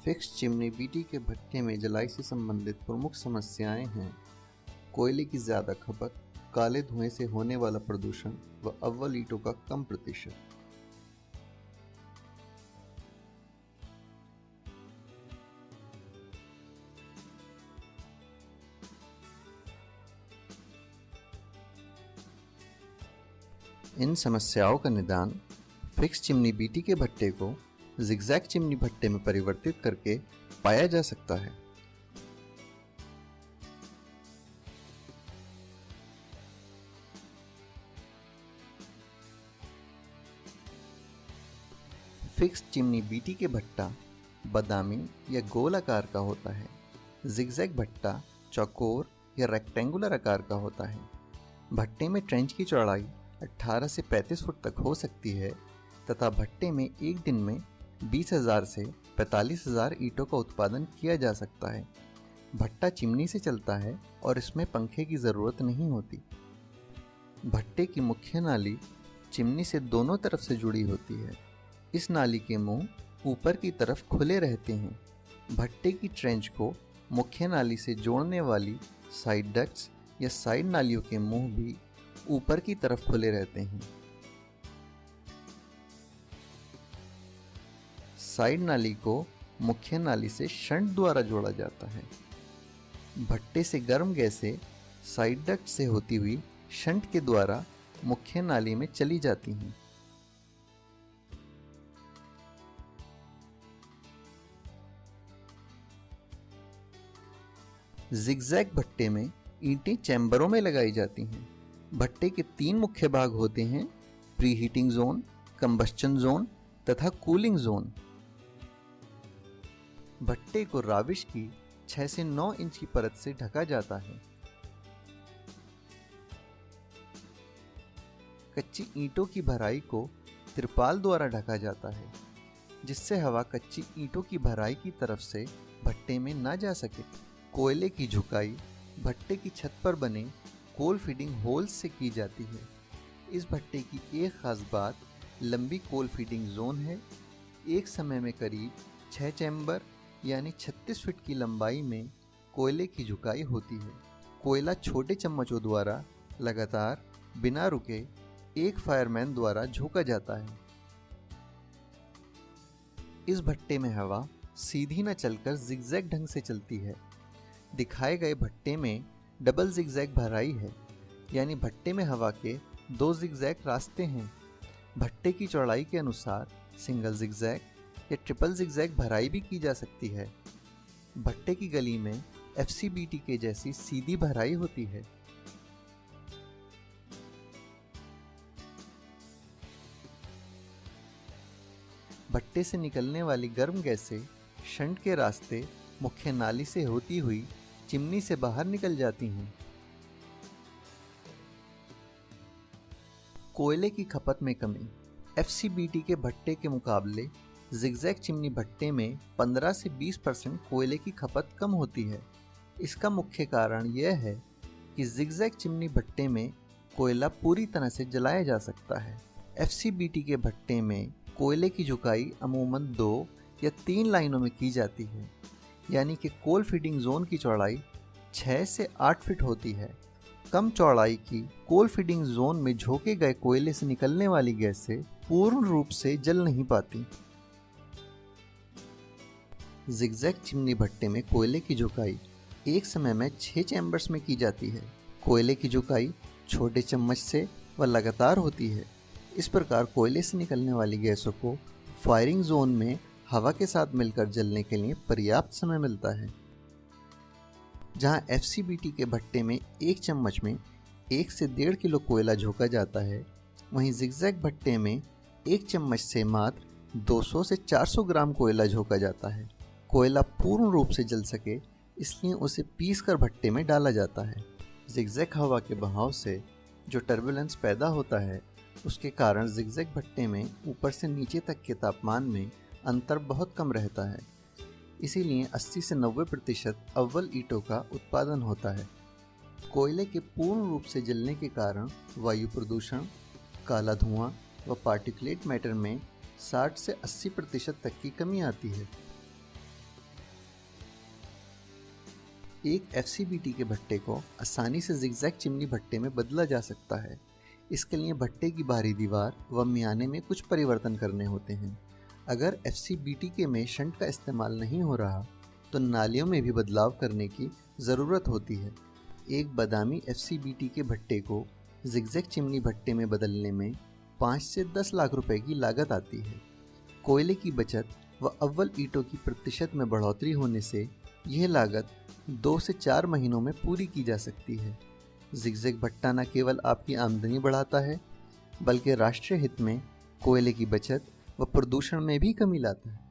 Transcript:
Fix chimney BT के भट्टे में जलाई से संबंधित प्रमुख समस्याएं हैं कोयले की ज़्यादा खपत, काले धुएं से होने वाला प्रदूषण व अव्वल ईंटों का कम प्रतिशत। इन समस्याओं का निदान फिक्स चिमनी बीटी के भट्टे को जिगजैग चिमनी भट्टे में परिवर्तित करके पाया जा सकता है। फिक्स चिमनी बीटी के भट्टा बादामी या गोल आकार का होता है। जिगजैग भट्टा चौकोर या रेक्टेंगुलर आकार का होता है। भट्टे में ट्रेंच की चौड़ाई 18 से 35 फुट तक हो सकती है तथा भट्टे में एक दिन में 20,000 से 45,000 ईंटों का उत्पादन किया जा सकता है। भट्टा चिमनी से चलता है और इसमें पंखे की ज़रूरत नहीं होती। भट्टे की मुख्य नाली चिमनी से दोनों तरफ से जुड़ी होती है। इस नाली के मुंह ऊपर की तरफ खुले रहते हैं। भट्टे की ट्रेंच को मुख्य नाली से जोड़ने वाली साइड डक्ट्स या साइड नालियों के मुंह भी ऊपर की तरफ खुले रहते हैं। साइड नाली को मुख्य नाली से शंट द्वारा जोड़ा जाता है। भट्टे से गर्म गैसें साइड डक्ट से होती हुई शंट के द्वारा मुख्य नाली में चली जाती हैं। जिगजैग भट्टे में ईंटें चैम्बरों में लगाई जाती हैं। भट्टे के 3 मुख्य भाग होते हैं: pre heating zone, combustion zone तथा कूलिंग जोन। भट्टे को राविश की 6 से 9 इंच की परत से ढका जाता है। कच्ची ईंटों की भराई को तिरपाल द्वारा ढका जाता है, जिससे हवा कच्ची ईंटों की भराई की तरफ से भट्टे में ना जा सके। कोयले की झुकाई भट्टे की छत पर बने कोल फीडिंग होल्स से की जाती है। इस भट्टे की एक खास बात लंबी कोल फीडिंग जोन है। एक समय में करीब 6 चैम्बर यानी 36 फीट की लंबाई में कोयले की झुकाई होती है। कोयला छोटे चम्मचों द्वारा लगातार बिना रुके एक फायरमैन द्वारा झोंका जाता है। इस भट्टे में हवा सीधी न चलकर जिगजैग ढंग से चलती है। दिखाए गए भट्टे में डबल जिगजैग भराई है, यानी भट्टे में हवा के 2 जिगजैग रास्ते हैं। भट्टे की चौड़ाई के अनुसार सिंगल जिगजैग या ट्रिपल जिगजैग भराई भी की जा सकती है। भट्टे की गली में FCBT के जैसी सीधी भराई होती है। भट्टे से निकलने वाली गर्म गैसें शंट के रास्ते मुख्य नाली से होती हुई चिमनी से बाहर निकल जाती हैं। कोयले की खपत में कमी। FCBT के भट्टे के मुकाबले जिगजैग चिमनी भट्टे में 15 से 20% कोयले की खपत कम होती है। इसका मुख्य कारण यह है कि जिगजैग चिमनी भट्टे में कोयला पूरी तरह से जलाया जा सकता है। FCBT के भट्टे में कोयले की झुकाई अमूमन 2 या 3 लाइनों में की जाती है, यानी कि कोल फीडिंग जोन की चौड़ाई 6 से 8 फीट होती है। कम चौड़ाई की कोल फीडिंग जोन में झोंके गए कोयले से निकलने वाली गैसें पूर्ण रूप से जल नहीं पाती। जिगजैग चिमनी भट्टे में कोयले की झुकाई एक समय में 6 चैम्बर्स में की जाती है। कोयले की झुकाई छोटे चम्मच से व लगातार होती है। इस प्रकार कोयले से निकलने वाली गैसों को फायरिंग जोन में हवा के साथ मिलकर जलने के लिए पर्याप्त समय मिलता है। जहां FCBT के भट्टे में एक चम्मच में 1 से 1.5 किलो कोयला झोंका जाता है, वहीं जिगजैग भट्टे में एक चम्मच से मात्र 200 से 400 ग्राम कोयला झोंका जाता है। कोयला पूर्ण रूप से जल सके इसलिए उसे पीसकर भट्टे में डाला जाता है। जिगजैग हवा के बहाव से जो टर्बुलेंस पैदा होता है, उसके कारण जिगजैग भट्टे में ऊपर से नीचे तक के तापमान में अंतर बहुत कम रहता है। इसीलिए 80 से 90% अव्वल ईंटों का उत्पादन होता है। कोयले के पूर्ण रूप से जलने के कारण वायु प्रदूषण, काला धुआं व पार्टिकुलेट मैटर में 60 से 80% तक की कमी आती है। एक FCBT के भट्टे को आसानी से जिगजैग चिमनी भट्टे में बदला जा सकता है। इसके लिए भट्टे की बाहरी दीवार व मियाने में कुछ परिवर्तन करने होते हैं। अगर FCBT के में शंट का इस्तेमाल नहीं हो रहा तो नालियों में भी बदलाव करने की ज़रूरत होती है। एक बादामी FCBT के भट्टे को जिगजैग चिमनी भट्टे में बदलने में 5 से 10 लाख रुपए की लागत आती है। कोयले की बचत व अव्वल ईंटों की प्रतिशत में बढ़ोतरी होने से यह लागत 2 से 4 महीनों में पूरी की जा सकती है। जिगजैग भट्टा न केवल आपकी आमदनी बढ़ाता है बल्कि राष्ट्रीय हित में कोयले की बचत व प्रदूषण में भी कमी लाता है।